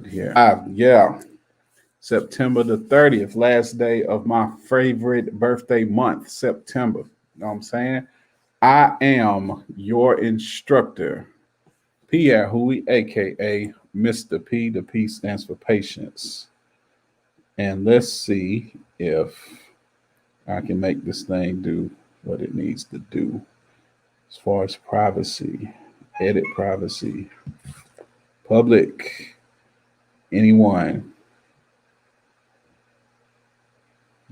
Here. Yeah. September the 30th, last day of my favorite birthday month, September. You know what I'm saying? I am your instructor, Pierre Hui, aka Mr. P. The P stands for patience. And let's see if I can make this thing do what it needs to do as far as privacy, edit privacy, public, anyone.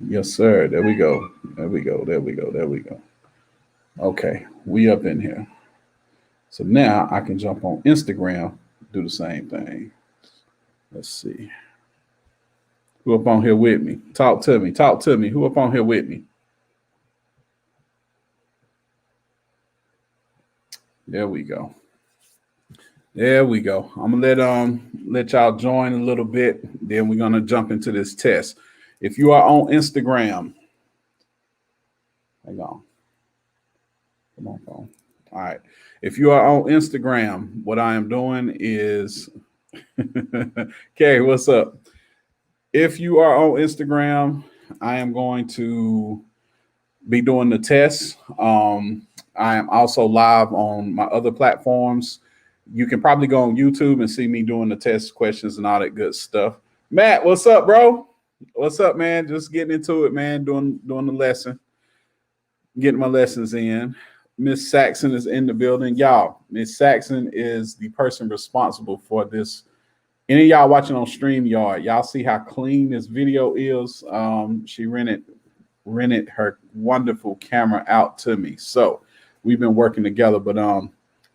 Yes, sir. There we go. There we go. There we go. There we go. Okay, we up in here. So now I can jump on Instagram, do the same thing. Let's see. Who up on here with me? Talk to me. Talk to me. Who up on here with me? There we go. There we go. I'm gonna let y'all join a little bit. Then we're gonna jump into this test. If you are on Instagram, hang on. Come on, phone. All right. If you are on Instagram, what I am doing is, Carrie, what's up? If you are on Instagram, I am going to be doing the test. I am also live on my other platforms. You can probably go on YouTube and see me doing the test questions and all that good stuff. Matt, what's up, bro? What's up, man? Just getting into it, man. Doing the lesson, getting my lessons in. Miss Saxon is in the building, y'all. Miss Saxon is the person responsible for this. Any of y'all watching on StreamYard, y'all see how clean this video is. She rented her wonderful camera out to me, so we've been working together. But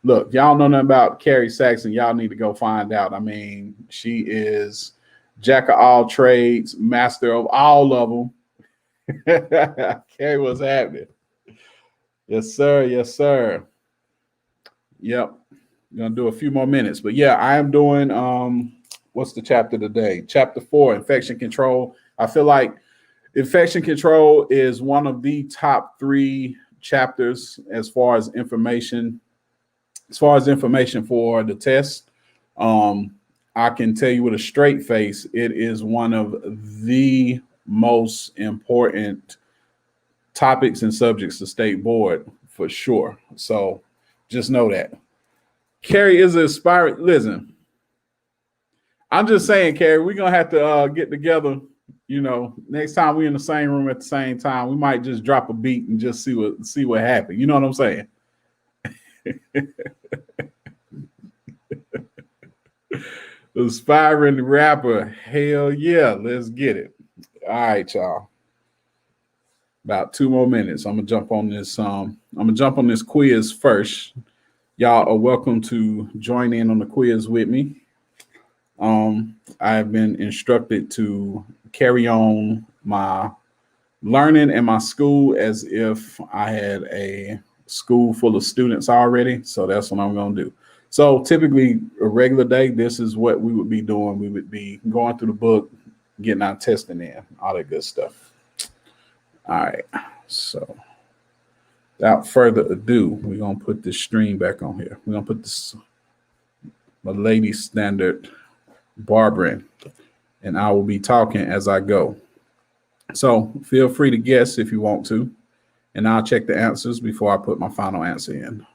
look, y'all know nothing about Carrie Saxon, y'all need to go find out. I mean, she is jack of all trades, master of all of them. Carrie, what's happening? Yes, sir. Yes, sir. Yep. Gonna do a few more minutes, but yeah, I am doing what's the chapter today? Chapter 4, infection control. I feel like infection control is one of the top 3 chapters as far as information for the test. I can tell you with a straight face, it is one of the most important topics and subjects to state board for sure. So just know that. Carrie is aspiring. Listen, I'm just saying, Carrie, we're gonna have to get together. You know, next time we're in the same room at the same time, we might just drop a beat and just see what happened. You know what I'm saying? Aspiring rapper, hell yeah, let's get it. All right, y'all. About 2 more minutes. I'm gonna jump on this quiz first. Y'all are welcome to join in on the quiz with me. I have been instructed to carry on my learning in my school as if I had a school full of students already. So that's what I'm going to do. So typically a regular day, this is what we would be doing. We would be going through the book, getting our testing in, all that good stuff. All right. So without further ado, we're going to put this stream back on here. We're going to put this Milady standard Barber, and I will be talking as I go. So feel free to guess if you want to, and I'll check the answers before I put my final answer in.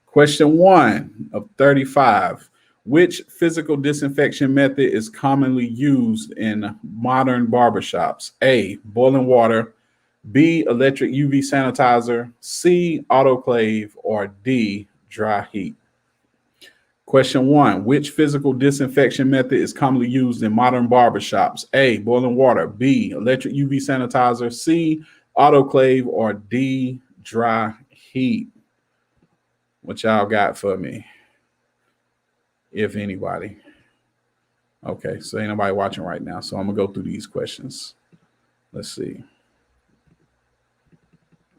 Question 1 of 35. Which physical disinfection method is commonly used in modern barbershops? A, boiling water, B, electric UV sanitizer, C, autoclave, or D, dry heat? Question 1, which physical disinfection method is commonly used in modern barbershops? A, boiling water, B, electric UV sanitizer, C, autoclave, or D, dry heat? What y'all got for me, if anybody? Okay, so ain't nobody watching right now, so I'm gonna go through these questions. Let's see.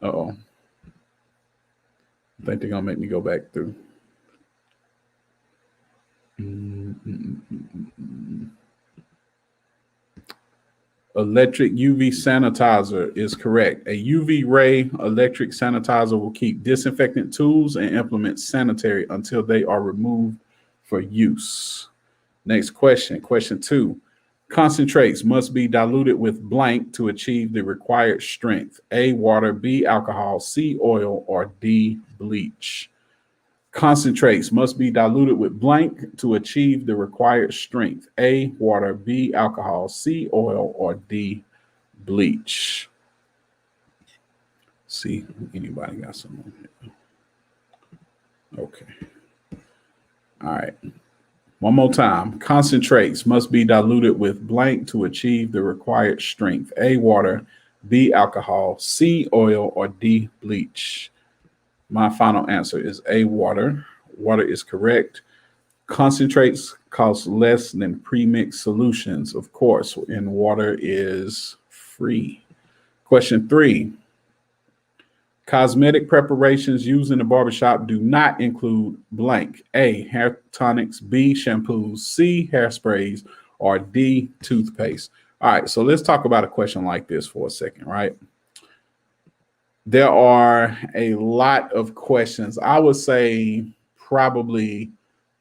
Uh-oh. I think they're gonna make me go back through. Electric UV sanitizer is correct. A UV ray electric sanitizer will keep disinfectant tools and implements sanitary until they are removed for use. Next question, question 2. Concentrates must be diluted with blank to achieve the required strength. A, water, B, alcohol, C, oil, or D, bleach. Concentrates must be diluted with blank to achieve the required strength. A, water, B, alcohol, C, oil, or D, bleach. See, anybody got some? Okay. All right. One more time. Concentrates must be diluted with blank to achieve the required strength. A, water, B, alcohol, C, oil, or D, bleach. My final answer is A, water. Water is correct. Concentrates cost less than premixed solutions, of course, and water is free. Question 3. Cosmetic preparations used in the barbershop do not include blank. A, hair tonics, B, shampoos, C, hairsprays, or D, toothpaste. All right, so let's talk about a question like this for a second, right? There are a lot of questions. I would say probably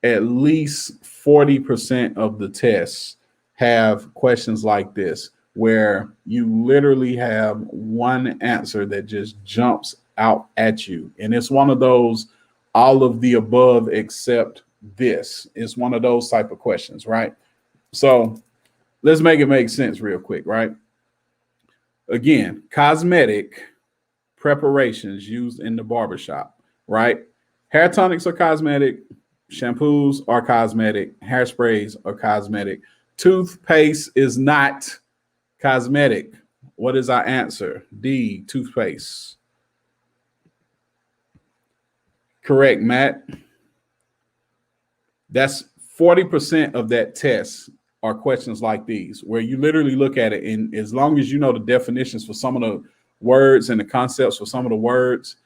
at least 40% of the tests have questions like this, where you literally have one answer that just jumps out at you. And it's one of those all of the above except this. It's one of those type of questions, right? So let's make it make sense real quick, right? Again, cosmetic preparations used in the barbershop, right? Hair tonics are cosmetic, shampoos are cosmetic, hairsprays are cosmetic. Toothpaste is not cosmetic. What is our answer? D, toothpaste. Correct, Matt. That's 40% of that test are questions like these, where you literally look at it, and as long as you know the definitions for some of the words and the concepts for some of the words,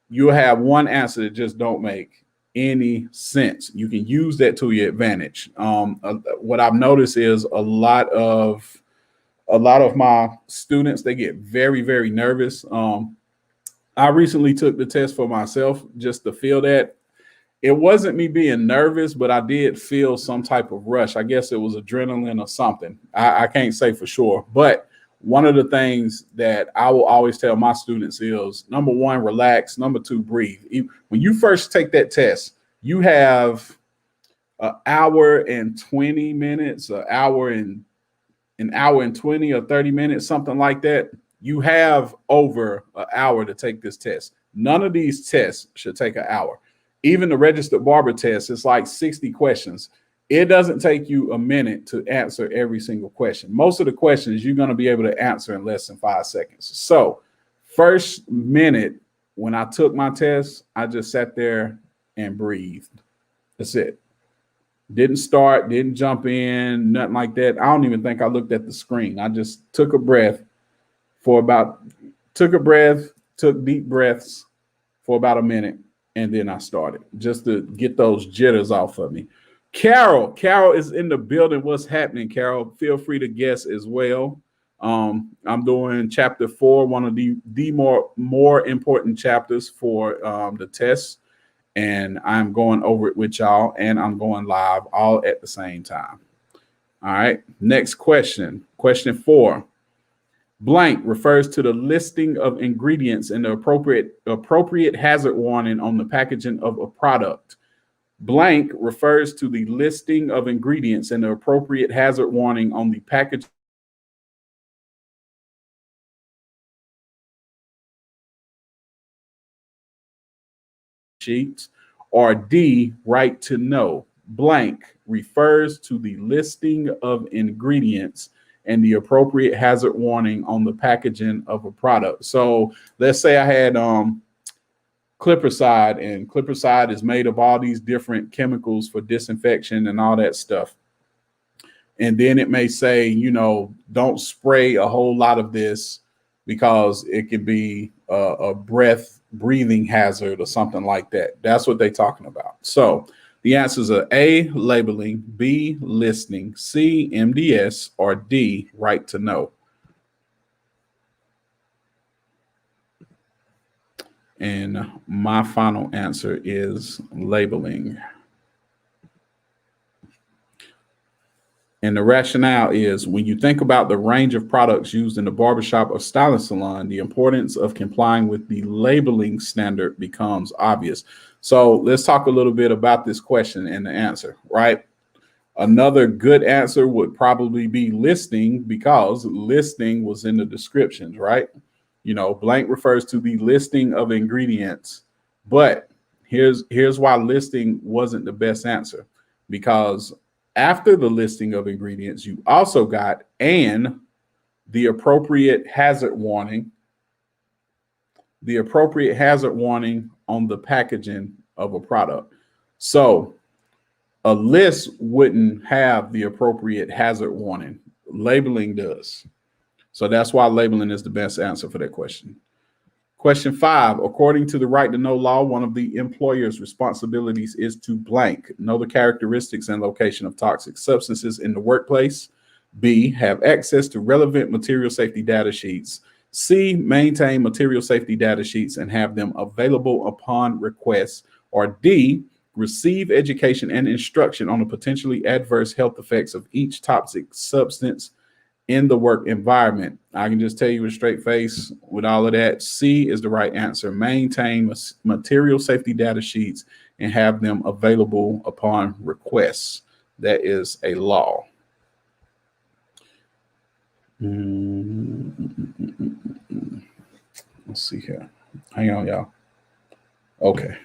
you'll have one answer that just don't make any sense. You can use that to your advantage. What I've noticed is a lot of my students, they get very, very nervous. I recently took the test for myself just to feel that. It wasn't me being nervous, but I did feel some type of rush. I guess it was adrenaline or something. I can't say for sure. But one of the things that I will always tell my students is, number one, relax. Number two, breathe. When you first take that test, you have an hour and 20 minutes, an hour and 20 or 30 minutes, something like that. You have over an hour to take this test. None of these tests should take an hour. Even the registered barber test, it's like 60 questions. It doesn't take you a minute to answer every single question. Most of the questions you're going to be able to answer in less than 5 seconds. So first minute when I took my test, I just sat there and breathed. That's it. Didn't start, didn't jump in, nothing like that. I don't even think I looked at the screen. I just took a breath, took deep breaths for about a minute, and then I started just to get those jitters off of me. Carol is in the building. What's happening, Carol? Feel free to guess as well. I'm doing chapter 4, one of the more important chapters for the test, and I'm going over it with y'all, and I'm going live all at the same time. All right. Next question. Question 4. Blank refers to the listing of ingredients and the appropriate hazard warning on the packaging of a product. Blank refers to the listing of ingredients and the appropriate hazard warning on the package sheets. Or D, right to know. Blank refers to the listing of ingredients and the appropriate hazard warning on the packaging of a product. So let's say I had Clippercide, and Clippercide is made of all these different chemicals for disinfection and all that stuff. And then it may say, don't spray a whole lot of this because it could be a breathing hazard or something like that. That's what they're talking about. So the answers are A, labeling, B, listing, C, MDS, or D, right to know. And my final answer is labeling. And the rationale is when you think about the range of products used in the barbershop or styling salon, the importance of complying with the labeling standard becomes obvious. So let's talk a little bit about this question and the answer, right? Another good answer would probably be listing because listing was in the descriptions, right? You know, blank refers to the listing of ingredients. But here's why listing wasn't the best answer, because after the listing of ingredients, you also got and the appropriate hazard warning, on the packaging of a product. So a list wouldn't have the appropriate hazard warning. Labeling does. So that's why labeling is the best answer for that question. Question 5, according to the right to know law, one of the employer's responsibilities is to blank, know the characteristics and location of toxic substances in the workplace. B, have access to relevant material safety data sheets. C, maintain material safety data sheets and have them available upon request. Or D, receive education and instruction on the potentially adverse health effects of each toxic substance in the work environment. I can just tell you with a straight face with all of that, C is the right answer. Maintain material safety data sheets and have them available upon request. That is a law. Let's see here. Hang on, y'all. Okay.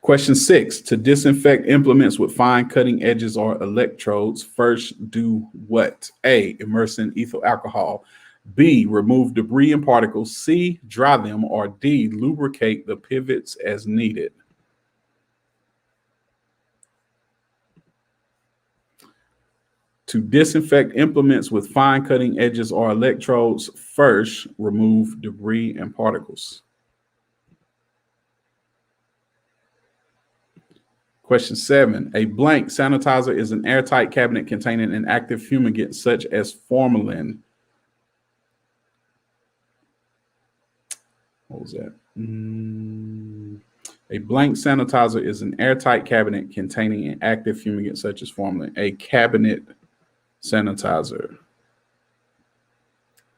Question 6, to disinfect implements with fine cutting edges or electrodes, first do what? A, immerse in ethyl alcohol. B, remove debris and particles. C, dry them. Or D, lubricate the pivots as needed. To disinfect implements with fine cutting edges or electrodes, first remove debris and particles. Question 7, a blank sanitizer is an airtight cabinet containing an active fumigant such as formalin. What was that? A blank sanitizer is an airtight cabinet containing an active fumigant such as formalin. A cabinet sanitizer.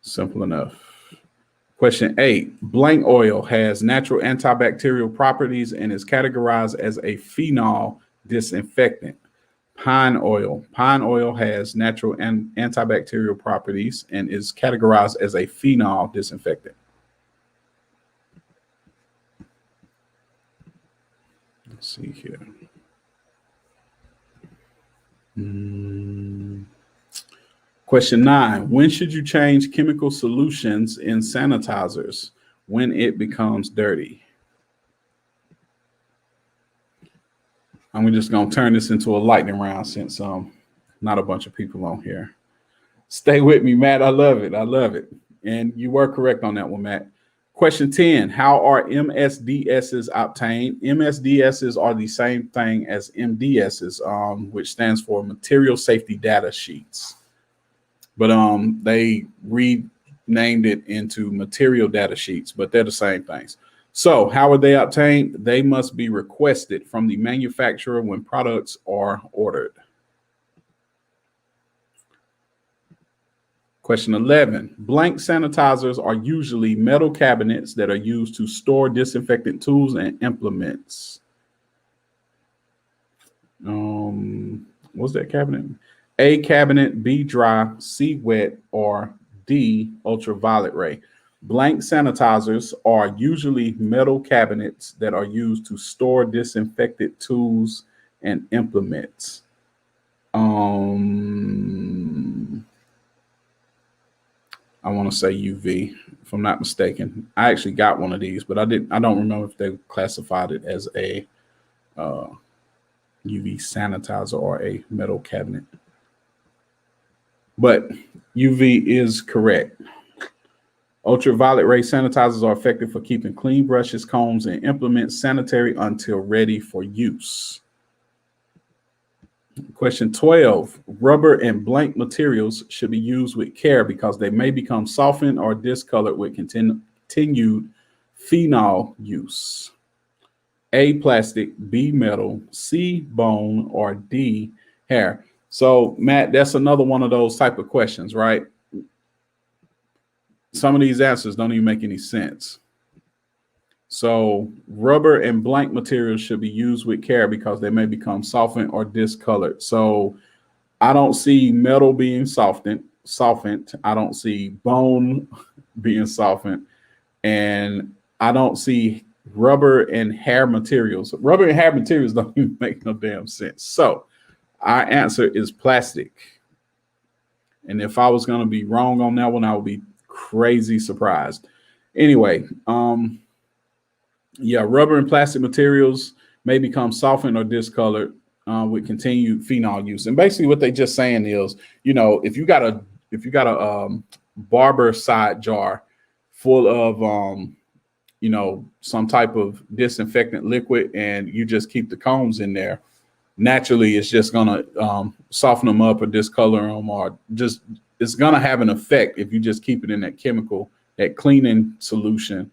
Simple enough. Question 8, blank oil has natural antibacterial properties and is categorized as a phenol disinfectant. Pine oil has natural and antibacterial properties and is categorized as a phenol disinfectant. Let's see here. Question 9, when should you change chemical solutions in sanitizers? When it becomes dirty. I'm just going to turn this into a lightning round since not a bunch of people on here. Stay with me, Matt. I love it. And you were correct on that one, Matt. Question 10, how are MSDSs obtained? MSDSs are the same thing as MDSs, which stands for Material Safety Data Sheets. But they renamed it into material data sheets, but they're the same things. So how are they obtained? They must be requested from the manufacturer when products are ordered. Question 11, blank sanitizers are usually metal cabinets that are used to store disinfectant tools and implements. What's that cabinet? A, cabinet, B, dry, C, wet, or D, ultraviolet ray. Blank sanitizers are usually metal cabinets that are used to store disinfected tools and implements. I want to say UV, if I'm not mistaken. I actually got one of these, but I don't remember if they classified it as a UV sanitizer or a metal cabinet. But UV is correct. Ultraviolet ray sanitizers are effective for keeping clean brushes, combs, and implements sanitary until ready for use. Question 12, rubber and blank materials should be used with care because they may become softened or discolored with continued phenol use. A, plastic, B, metal, C, bone, or D, hair. So, Matt, that's another one of those type of questions, right? Some of these answers don't even make any sense. So, rubber and blank materials should be used with care because they may become softened or discolored. So, I don't see metal being softened. I don't see bone being softened, and I don't see rubber and hair materials. Rubber and hair materials don't even make no damn sense. So, our answer is plastic. And if I was going to be wrong on that one, I would be crazy surprised. Anyway, yeah, rubber and plastic materials may become softened or discolored with continued phenol use. And basically, what they just saying is, if you got a Barber side jar full of some type of disinfectant liquid, and you just keep the combs in there, naturally it's just gonna soften them up or discolor them, or just it's gonna have an effect if you just keep it in that cleaning solution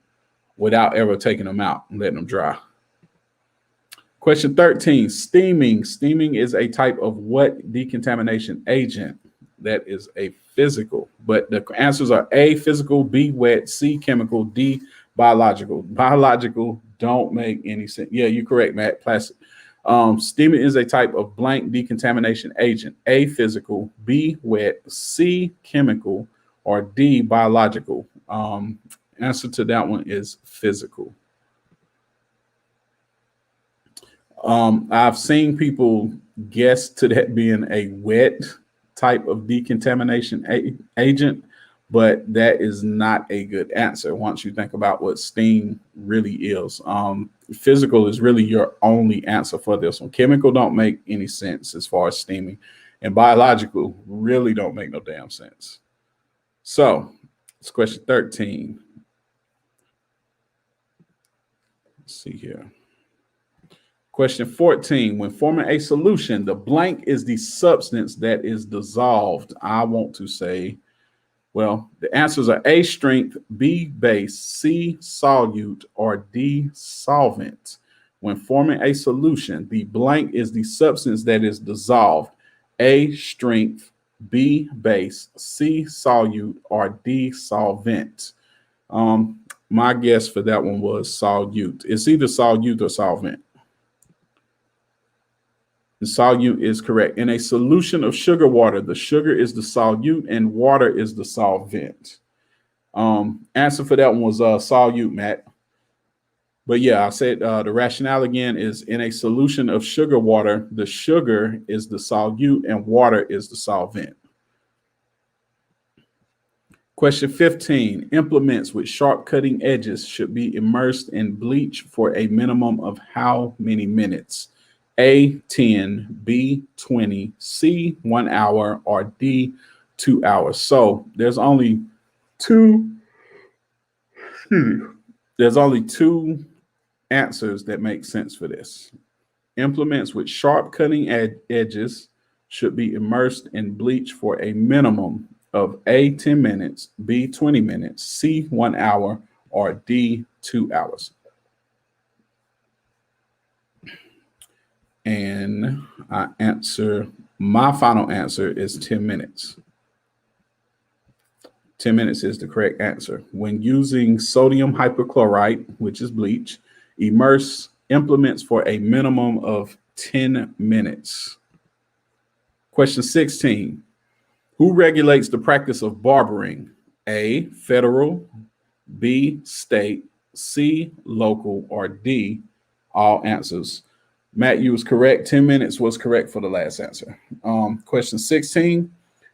without ever taking them out and letting them dry. Question 13, steaming. Steaming is a type of what decontamination agent? That is a physical, but the answers are A, physical, B, wet, C, chemical, D, biological. Biological don't make any sense. Yeah, you're correct, Matt. Plastic. Steaming is a type of blank decontamination agent. A, physical, B, wet, C, chemical, or D, biological. Answer to that one is physical. I've seen people guess to that being a wet type of decontamination agent, but that is not a good answer once you think about what steam really is. Physical is really your only answer for this one. Chemical don't make any sense as far as steaming, and biological really don't make no damn sense. So it's question 13. Let's see here. Question 14, when forming a solution, the blank is the substance that is dissolved. I want to say, well, the answers are A, strength, B, base, C, solute, or D, solvent. When forming a solution, the blank is the substance that is dissolved. A, strength, B, base, C, solute, or D, solvent. My guess for that one was solute. It's either solute or solvent. The solute is correct. In a solution of sugar water, the sugar is the solute and water is the solvent. Answer for that one was solute, Matt. But yeah, I said the rationale again is in a solution of sugar water, the sugar is the solute and water is the solvent. Question 15, implements with sharp cutting edges should be immersed in bleach for a minimum of how many minutes? A, 10, B, 20, C, 1 hour, or D, 2 hours. So there's only two answers that make sense for this. Implements with sharp cutting edges should be immersed in bleach for a minimum of A, 10 minutes, B, 20 minutes, C, 1 hour, or D, 2 hours. And my final answer is 10 minutes. 10 minutes is the correct answer. When using sodium hypochlorite, which is bleach, immerse implements for a minimum of 10 minutes. Question 16. Who regulates the practice of barbering? A, federal, B, state, C, local, or D, all answers. Matt, you was correct. 10 minutes was correct for the last answer. Question 16,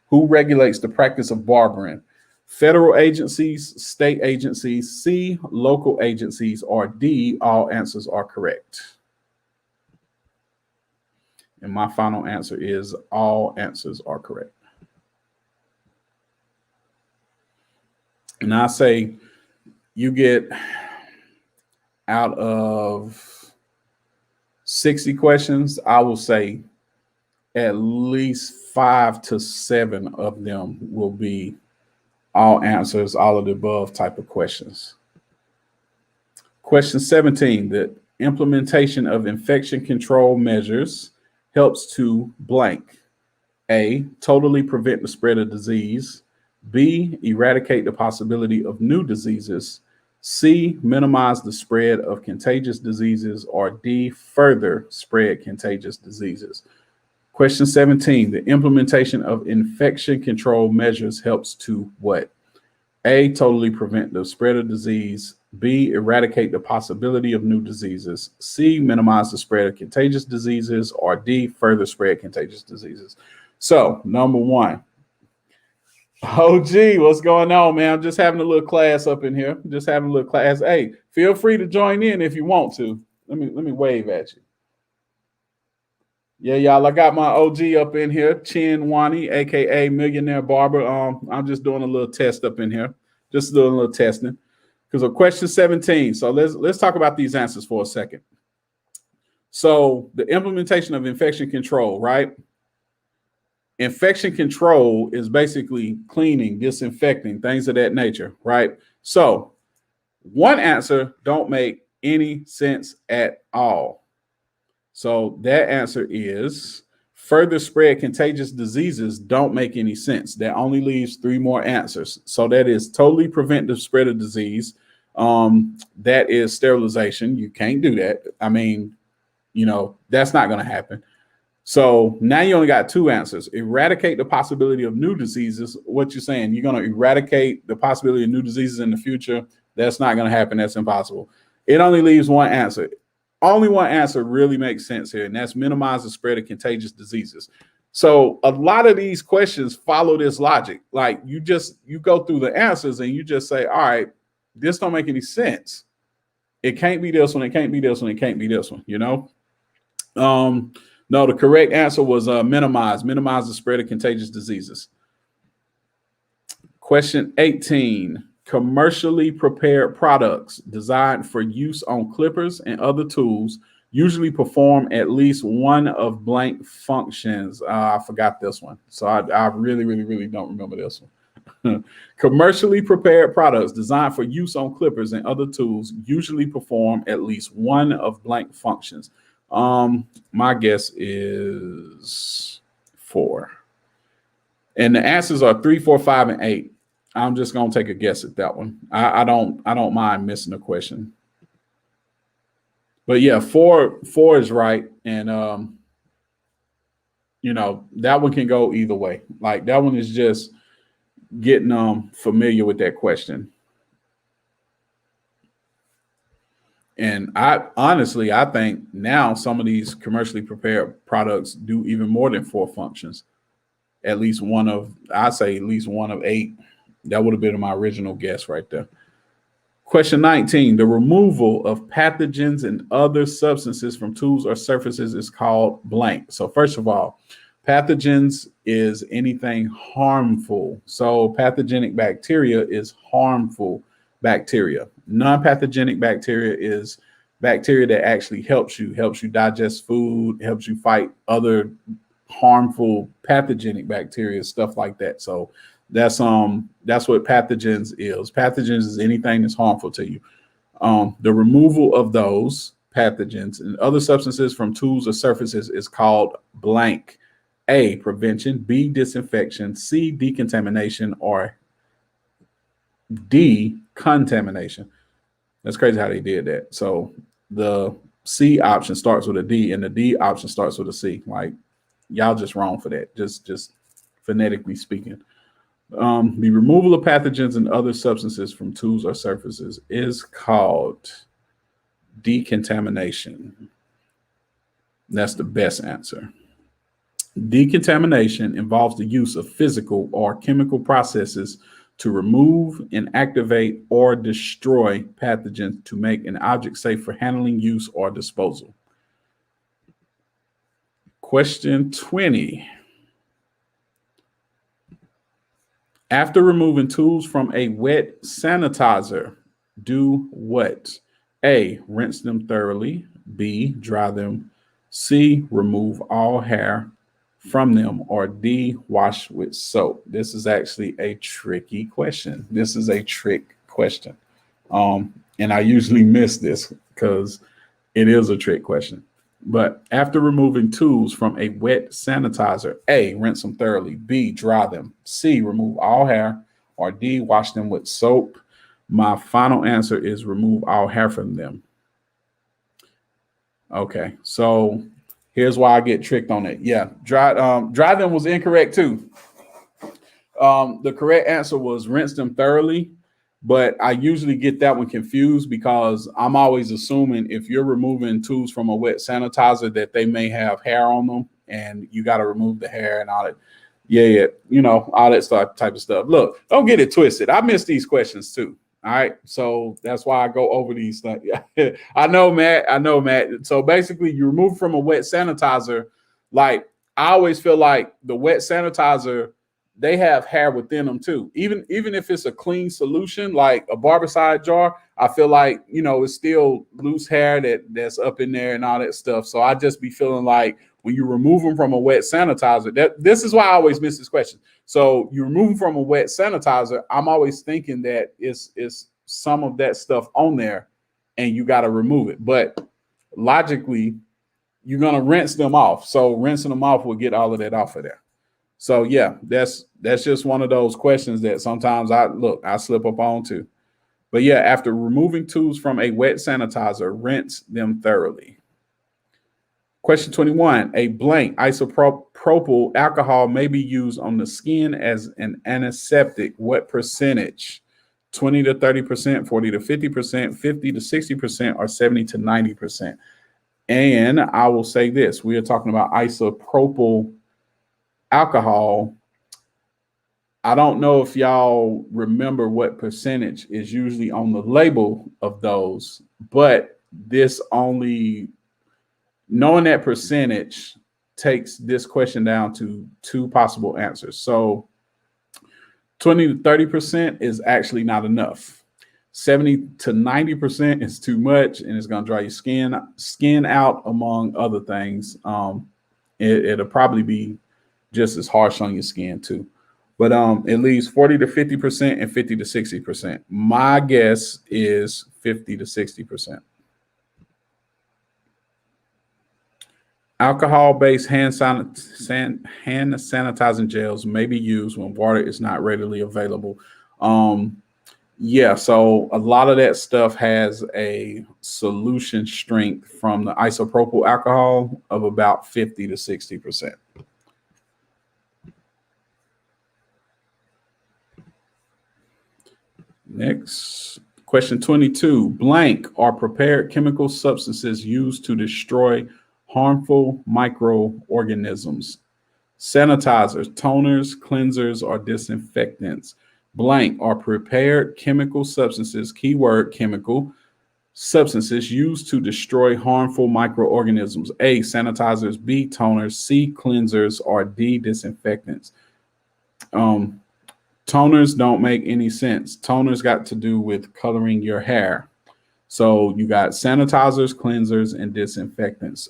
who regulates the practice of barbering? Federal agencies, state agencies, C, local agencies, or D, all answers are correct. And my final answer is all answers are correct. And I say you get out of 60 questions, I will say at least 5 to 7 of them will be all answers, all of the above type of questions. Question 17, the implementation of infection control measures helps to blank. A, totally prevent the spread of disease. B, eradicate the possibility of new diseases. C, minimize the spread of contagious diseases. Or D, further spread contagious diseases. Question 17, the implementation of infection control measures helps to what? A, totally prevent the spread of disease. B, eradicate the possibility of new diseases. C, minimize the spread of contagious diseases. Or D, further spread contagious diseases. So, number one, OG, what's going on, man? I'm just having a little class up in here. Just having a little class. Hey, feel free to join in if you want to. Let me wave at you. Yeah, y'all, I got my OG up in here, Chin Wani, aka Millionaire Barber. I'm just doing a little test up in here, just doing a little testing. Because of question 17. So let's talk about these answers for a second. So the implementation of infection control, right? Infection control is basically cleaning, disinfecting, things of that nature, right? So one answer don't make any sense at all. So that answer is further spread contagious diseases don't make any sense. That only leaves three more answers. So that is totally prevent the spread of disease. That is sterilization. You can't do that. I mean, that's not going to happen. So now you only got two answers. Eradicate the possibility of new diseases. What you're saying, you're going to eradicate the possibility of new diseases in the future. That's not going to happen. That's impossible. It only leaves one answer. Only one answer really makes sense here, and that's minimize the spread of contagious diseases. So a lot of these questions follow this logic. Like you go through the answers and you just say, all right, this don't make any sense. It can't be this one. It can't be this one. It can't be this one, No, the correct answer was minimize the spread of contagious diseases. Question 18. Commercially prepared products designed for use on clippers and other tools usually perform at least one of blank functions. I forgot this one. So I really, really, really don't remember this one. Commercially prepared products designed for use on clippers and other tools usually perform at least one of blank functions. My guess is 4. And the answers are 3, 4, 5, and 8. I'm just gonna take a guess at that one. I don't mind missing a question. But yeah, 4 is right. And that one can go either way. Like that one is just getting familiar with that question. And I think now some of these commercially prepared products do even more than 4 functions. At least one of 8. That would have been my original guess right there. Question 19, the removal of pathogens and other substances from tools or surfaces is called blank. So first of all, pathogens is anything harmful. So pathogenic bacteria is harmful bacteria. Non-pathogenic bacteria is bacteria that actually helps you digest food, helps you fight other harmful pathogenic bacteria, stuff like that. So that's what pathogens is. Pathogens is anything that's harmful to you. The removal of those pathogens and other substances from tools or surfaces is called blank. A, prevention. B, disinfection. C, decontamination. Or D, contamination. That's crazy how they did that. So the C option starts with a D and the D option starts with a C. Like y'all just wrong for that. Just phonetically speaking. The removal of pathogens and other substances from tools or surfaces is called decontamination. That's the best answer. Decontamination involves the use of physical or chemical processes to remove, inactivate, or destroy pathogens to make an object safe for handling, use, or disposal. Question 20. After removing tools from a wet sanitizer, do what? A, rinse them thoroughly. B, dry them. C, remove all hair from them. Or D, wash with soap. This is actually a tricky question. This is a trick question. And I usually miss this because it is a trick question. But after removing tools from a wet sanitizer, A, rinse them thoroughly, B, dry them, C, remove all hair, or D, wash them with soap. My final answer is remove all hair from them. Okay, so here's why I get tricked on it. Yeah, dry them was incorrect too. The correct answer was rinse them thoroughly, but I usually get that one confused because I'm always assuming if you're removing tools from a wet sanitizer that they may have hair on them, and you got to remove the hair and all that. Yeah, yeah, all that stuff, type of stuff. Look, don't get it twisted. I miss these questions too. All right, so that's why I go over these things. I know, Matt. I know, Matt. So basically, you remove from a wet sanitizer. Like I always feel like the wet sanitizer, they have hair within them too. Even if it's a clean solution, like a Barbicide jar, I feel like it's still loose hair that's up in there and all that stuff. So I just be feeling like when you remove them from a wet sanitizer, this is why I always miss this question. So you remove them from a wet sanitizer, I'm always thinking that it's some of that stuff on there, and you got to remove it. But logically, you're gonna rinse them off. So rinsing them off will get all of that off of there. So yeah, that's just one of those questions that sometimes I slip up on too. But yeah, after removing tools from a wet sanitizer, rinse them thoroughly. Question 21, a blank isopropyl alcohol may be used on the skin as an antiseptic. What percentage? 20 to 30%, 40 to 50%, 50 to 60%, or 70 to 90%. And I will say this, we are talking about isopropyl alcohol. I don't know if y'all remember what percentage is usually on the label of those, but this only knowing that percentage takes this question down to two possible answers. So 20 to 30% is actually not enough. 70 to 90% is too much, and it's going to dry your skin out, among other things. It'll probably be just as harsh on your skin too. But it leaves 40 to 50% and 50 to 60%. My guess is 50 to 60%. Alcohol-based hand sanitizing gels may be used when water is not readily available. Yeah, so a lot of that stuff has a solution strength from the isopropyl alcohol of about 50 to 60%. Next, question 22. Blank are prepared chemical substances used to destroy harmful microorganisms. Sanitizers, toners, cleansers, or disinfectants. Blank are prepared chemical substances, keyword chemical, substances used to destroy harmful microorganisms. A, sanitizers, B, toners, C, cleansers, or D, disinfectants. Toners don't make any sense. Toners got to do with coloring your hair. So you got sanitizers, cleansers, and disinfectants.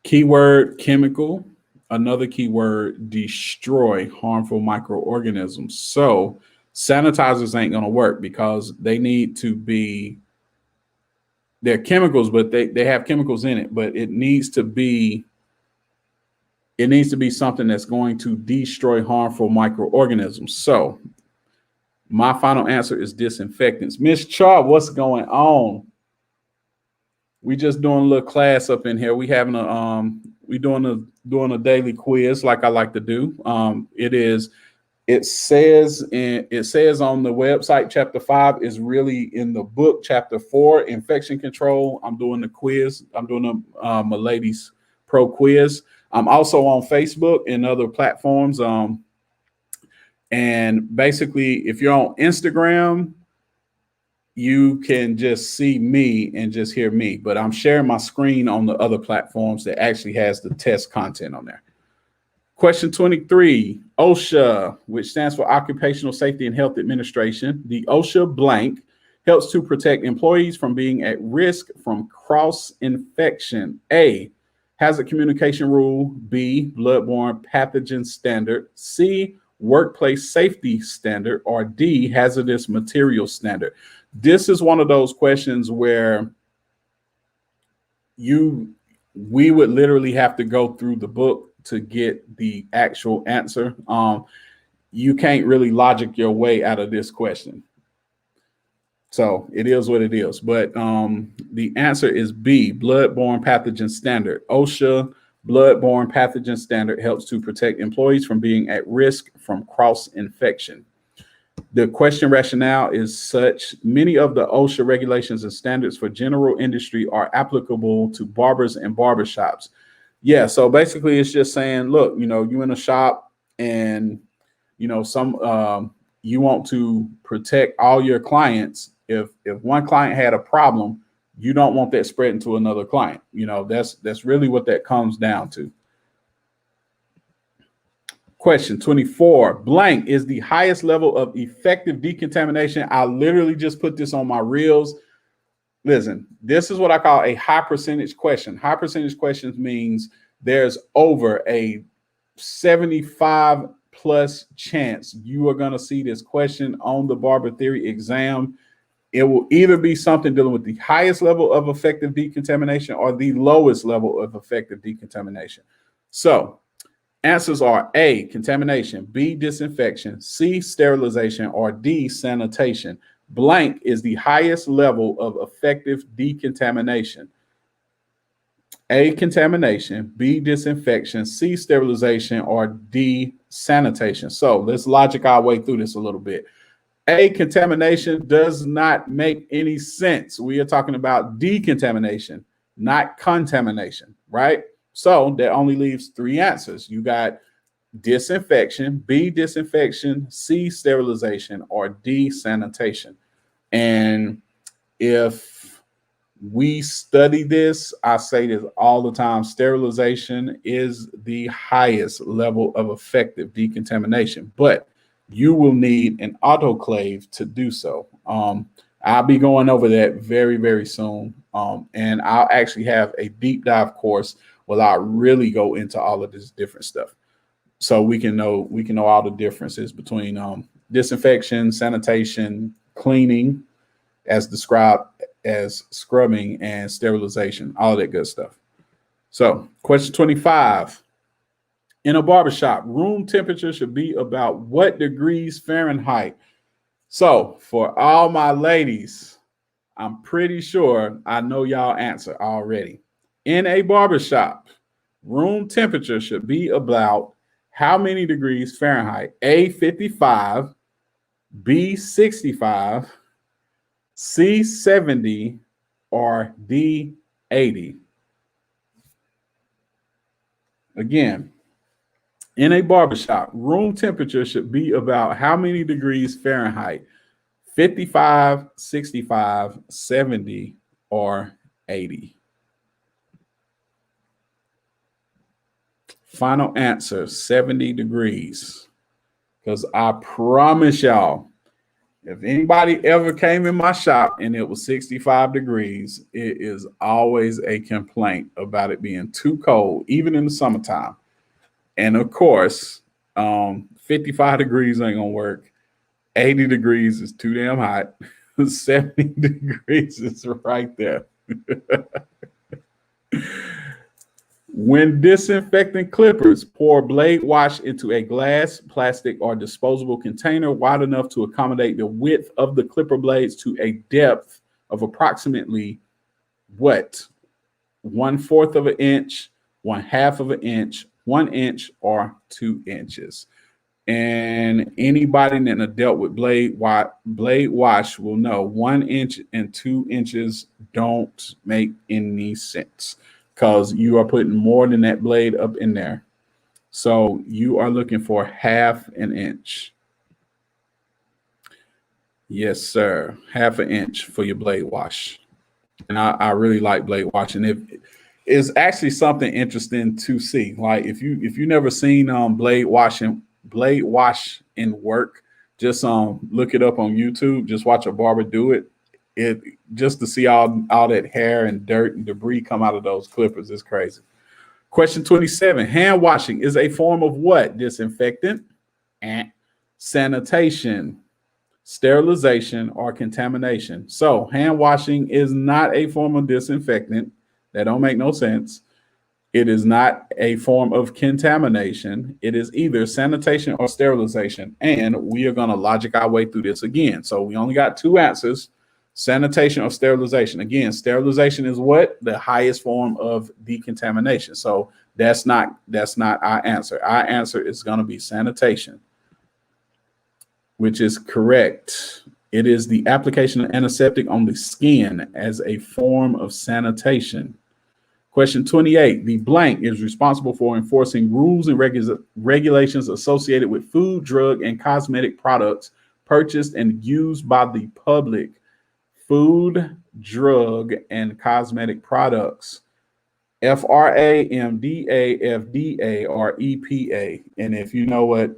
Keyword chemical, another keyword destroy harmful microorganisms. So sanitizers ain't going to work because they need to be, they're chemicals, but they have chemicals in it, but it needs to be something that's going to destroy harmful microorganisms. So my final answer is disinfectants. Miss Char, what's going on? We just doing a little class up in here. We having we doing a daily quiz like I like to do. It says on the website chapter 5 is really in the book chapter 4, infection control. I'm doing the quiz. I'm doing a Milady's Pro quiz. I'm also on Facebook and other platforms. And basically, if you're on Instagram, you can just see me and just hear me. But I'm sharing my screen on the other platforms that actually has the test content on there. Question 23, OSHA, which stands for Occupational Safety and Health Administration. The OSHA blank helps to protect employees from being at risk from cross-infection. A, hazard communication rule. B, bloodborne pathogen standard. C, workplace safety standard. Or D, hazardous material standard. This is one of those questions where we would literally have to go through the book to get the actual answer. You can't really logic your way out of this question. So it is what it is. But the answer is B, bloodborne pathogen standard. OSHA bloodborne pathogen standard helps to protect employees from being at risk from cross infection. The question rationale is such: many of the OSHA regulations and standards for general industry are applicable to barbers and barbershops. Yeah, so basically it's just saying, look, you in a shop and some you want to protect all your clients. If one client had a problem, you don't want that spreading to another client. That's really what that comes down to. Question 24, blank is the highest level of effective decontamination. I literally just put this on my reels. Listen, this is what I call a high percentage question. High percentage questions means there's over a 75 plus chance you are going to see this question on the Barber Theory exam. It will either be something dealing with the highest level of effective decontamination or the lowest level of effective decontamination. So answers are A, contamination, B, disinfection, C, sterilization, or D, sanitation. Blank is the highest level of effective decontamination. A, contamination, B, disinfection, C, sterilization, or D, sanitation. So let's logic our way through this a little bit. A, contamination does not make any sense. We are talking about decontamination, not contamination, right? So that only leaves three answers. You got disinfection, B, disinfection, C, sterilization, or D, sanitation. And if we study this, I say this all the time, sterilization is the highest level of effective decontamination, but you will need an autoclave to do so. I'll be going over that very, very soon. And I'll actually have a deep dive course where I really go into all of this different stuff. So we can know all the differences between disinfection, sanitation, cleaning, as described as scrubbing, and sterilization, all that good stuff. So question 25. In a barbershop, room temperature should be about what degrees Fahrenheit? So for all my ladies, I'm pretty sure I know y'all answer already. In a barbershop, room temperature should be about how many degrees Fahrenheit? A, 55, B, 65, C, 70, or D, 80. Again, in a barbershop, room temperature should be about how many degrees Fahrenheit? 55, 65, 70, or 80. Final answer, 70 degrees. Because I promise y'all, if anybody ever came in my shop and it was 65 degrees, it is always a complaint about it being too cold, even in the summertime. And of course, 55 degrees ain't gonna work. 80 degrees is too damn hot. 70 degrees is right there. When disinfecting clippers, pour blade wash into a glass, plastic, or disposable container wide enough to accommodate the width of the clipper blades to a depth of approximately what? 1/4 of an inch, 1/2 of an inch, 1 inch, or 2 inches. And anybody that dealt with blade wash will know 1 inch and 2 inches don't make any sense, because you are putting more than that blade up in there. So you are looking for 1/2 an inch. Yes, sir. 1/2 an inch for your blade wash. And I really like blade washing. It's actually something interesting to see. Like if you never seen blade wash in work, just look it up on YouTube. Just watch a barber do it. It just to see all that hair and dirt and debris come out of those clippers is crazy. Question 27. Hand washing is a form of what? Disinfectant, and sanitation, sterilization, or contamination. So hand washing is not a form of disinfectant. That don't make no sense. It is not a form of contamination. It is either sanitation or sterilization. And we are going to logic our way through this again. So we only got two answers: sanitation or sterilization. Again, sterilization is what? The highest form of decontamination. So that's not our answer. Our answer is going to be sanitation, which is correct. It is the application of antiseptic on the skin as a form of sanitation. Question 28, the blank is responsible for enforcing rules and regulations associated with food, drug, and cosmetic products purchased and used by the public. Food, drug, and cosmetic products. FRA, MDA, FDA, or EPA. And if you know what,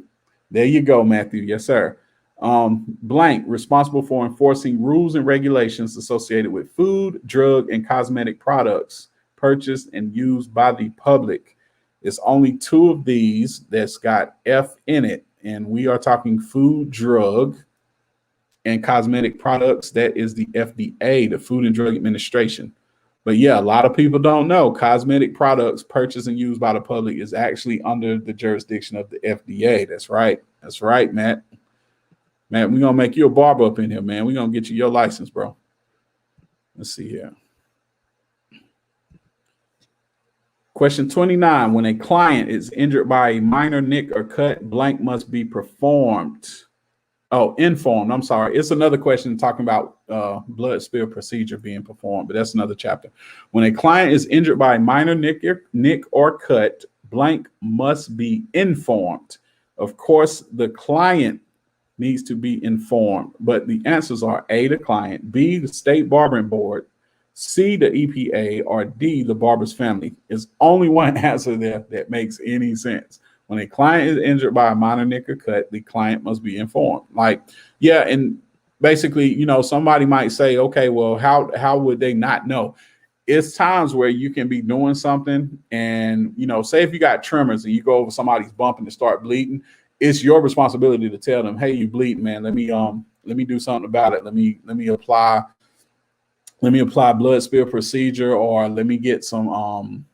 there you go, Matthew. Yes, sir. Blank, responsible for enforcing rules and regulations associated with food, drug, and cosmetic products purchased and used by the public. It's only two of these that's got F in it, and we are talking food, drug, and cosmetic products. That is the FDA, the Food and Drug Administration. But yeah, a lot of people don't know cosmetic products purchased and used by the public is actually under the jurisdiction of the FDA. That's right. That's right, Matt. Matt, we're going to make you a barber up in here, man. We're going to get you your license, bro. Let's see here. Question 29, when a client is injured by a minor nick or cut, blank must be performed. Oh, informed. I'm sorry. It's another question talking about blood spill procedure being performed, but that's another chapter. When a client is injured by a minor nick or cut, blank must be informed. Of course, the client needs to be informed, but the answers are A, the client, B, the state barbering board, C, the EPA, or D, the barber's family. There's only one answer there that makes any sense. When a client is injured by a minor nick or cut, the client must be informed. Like, yeah, and basically, you know, somebody might say, okay, well, how would they not know? It's times where you can be doing something and, you know, say if you got tremors and you go over somebody's bump and they start bleeding, it's your responsibility to tell them, hey, you bleeding, man. Let me do something about it. Let me apply blood spill procedure, or let me get some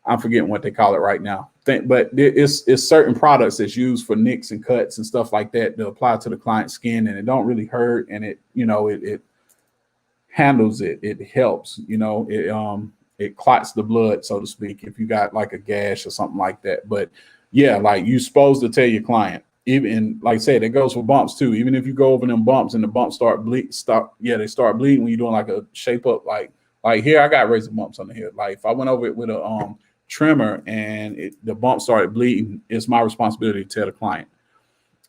I'm forgetting what they call it right now. But it's certain products that's used for nicks and cuts and stuff like that to apply to the client's skin, and it don't really hurt, and it handles it. It helps, it clots the blood, so to speak, if you got like a gash or something like that. But yeah, like you're supposed to tell your client. Even like I said, it goes for bumps too. Even if you go over them bumps and the bumps they start bleeding when you're doing like a shape up, like here, I got razor bumps on the head. Like if I went over it with a trimmer and the bump started bleeding, it's my responsibility to tell the client.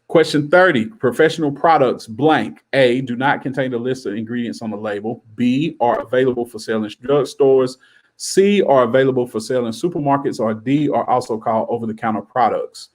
Question 30, professional products blank. A, do not contain the list of ingredients on the label. B, are available for sale in drugstores. C, are available for sale in supermarkets. Or D, are also called over-the-counter products.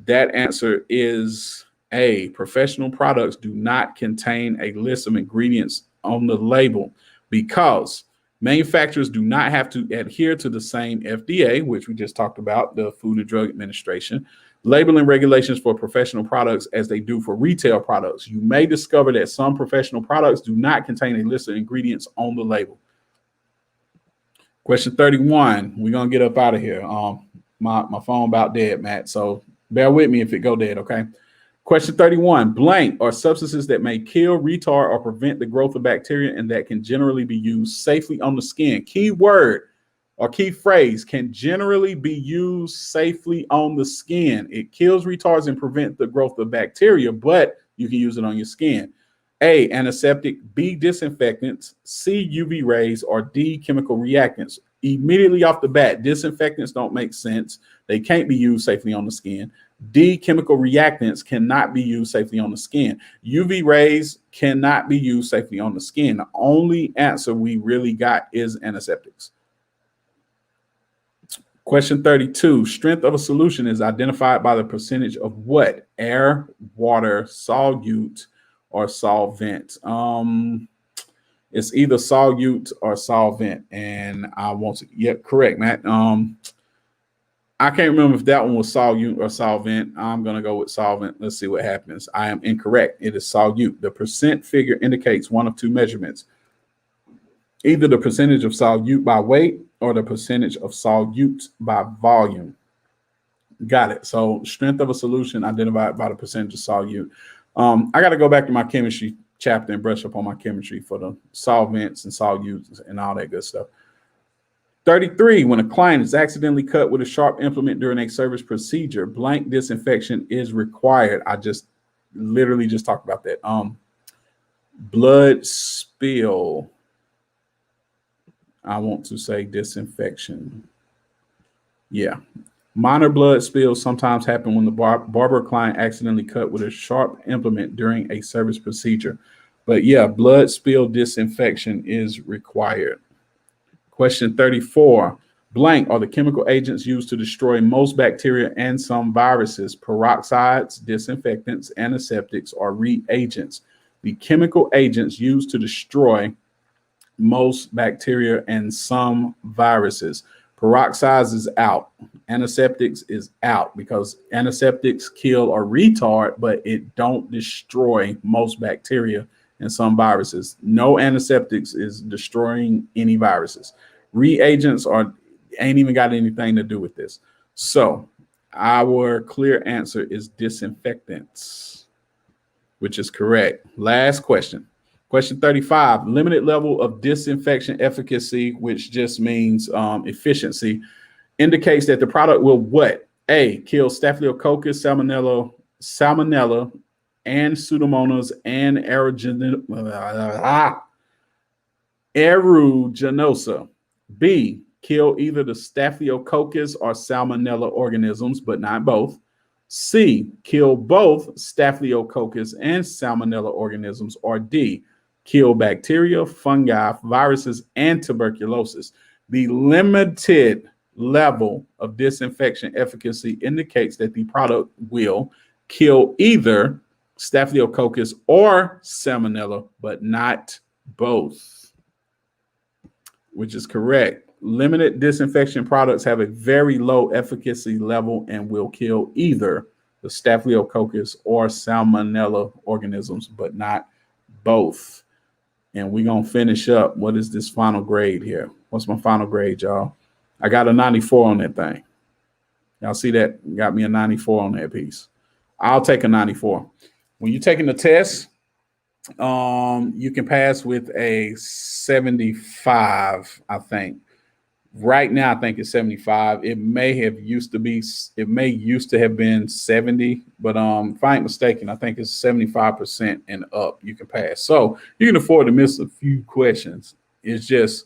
That answer is A. Professional products do not contain a list of ingredients on the label because manufacturers do not have to adhere to the same FDA, which we just talked about, the Food and Drug Administration, labeling regulations for professional products as they do for retail products. You may discover that some professional products do not contain a list of ingredients on the label. Question 31. We're going to get up out of here. My phone about dead, Matt, so bear with me if it go dead, okay? Question 31, blank are substances that may kill, retard, or prevent the growth of bacteria and that can generally be used safely on the skin. Key word or key phrase, can generally be used safely on the skin. It kills, retards, and prevents the growth of bacteria, but you can use it on your skin. A, antiseptic, B, disinfectants, C, UV rays, or D, chemical reactants. Immediately off the bat, disinfectants don't make sense. They can't be used safely on the skin. D, chemical reactants cannot be used safely on the skin. UV rays cannot be used safely on the skin. The only answer we really got is antiseptics. Question 32, strength of a solution is identified by the percentage of what? Air, water, solute, or solvent. It's either solute or solvent, and I want to, yeah, correct, Matt. I can't remember if that one was solute or solvent. I'm going to go with solvent. Let's see what happens. I am incorrect. It is solute. The percent figure indicates one of two measurements. Either the percentage of solute by weight or the percentage of solutes by volume. Got it. So strength of a solution identified by the percentage of solute. I got to go back to my chemistry chapter and brush up on my chemistry for the solvents and solutes and all that good stuff. 33, when a client is accidentally cut with a sharp implement during a service procedure, blank disinfection is required. I just literally just talked about that. Blood spill. I want to say disinfection. Yeah. Minor blood spills sometimes happen when the barber client accidentally cut with a sharp implement during a service procedure. But yeah, blood spill disinfection is required. Question 34. Blank are the chemical agents used to destroy most bacteria and some viruses. Peroxides, disinfectants, antiseptics, or reagents. The chemical agents used to destroy most bacteria and some viruses. Peroxides is out. Antiseptics is out because antiseptics kill or retard, but it don't destroy most bacteria and some viruses. No antiseptics is destroying any viruses. Reagents ain't even got anything to do with this. So our clear answer is disinfectants, which is correct. Last question. Question 35, limited level of disinfection efficacy, which just means efficiency, indicates that the product will what? A, kill Staphylococcus, Salmonella, and Pseudomonas and aeruginosa. B, kill either the Staphylococcus or Salmonella organisms, but not both. C, kill both Staphylococcus and Salmonella organisms. Or D, kill bacteria, fungi, viruses, and tuberculosis. The limited level of disinfection efficacy indicates that the product will kill either Staphylococcus or Salmonella, but not both, which is correct. Limited disinfection products have a very low efficacy level and will kill either the Staphylococcus or Salmonella organisms, but not both. And we're going to finish up. What is this final grade here? What's my final grade, y'all? I got a 94 on that thing. Y'all see that? Got me a 94 on that piece. I'll take a 94. When you're taking the test, you can pass with a 75, I think. Right now, I think it's 75. It may used to have been 70, but if I ain't mistaken, I think it's 75% and up you can pass. So you can afford to miss a few questions. It's just,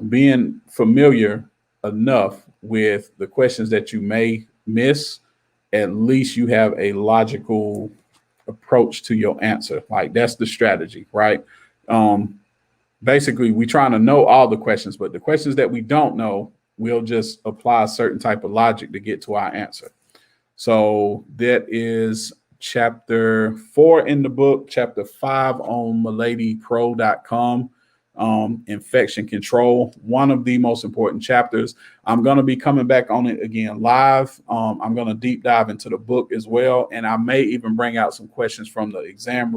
being familiar enough with the questions that you may miss, at least you have a logical approach to your answer. Like that's the strategy, right? Basically, we're trying to know all the questions, but the questions that we don't know, we'll just apply a certain type of logic to get to our answer. So that is chapter 4 in the book, chapter 5 on miladypro.com, infection control, one of the most important chapters. I'm going to be coming back on it again live. I'm going to deep dive into the book as well, and I may even bring out some questions from the exam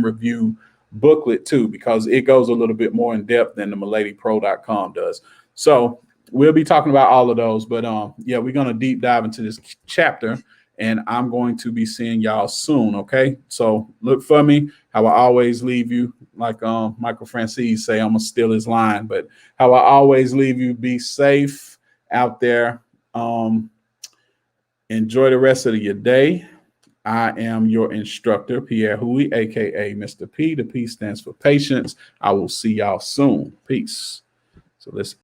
review booklet too, because it goes a little bit more in depth than the miladypro.com does. So we'll be talking about all of those, but yeah, we're going to deep dive into this chapter, and I'm going to be seeing y'all soon. Okay, so look for me. How I always leave you, like Michael Francis say, I'm gonna steal his line, but how I always leave you, be safe out there. Enjoy the rest of your day. I am your instructor, Pierre Huey, aka Mr. P. The P stands for patience. I will see y'all soon. Peace. So let's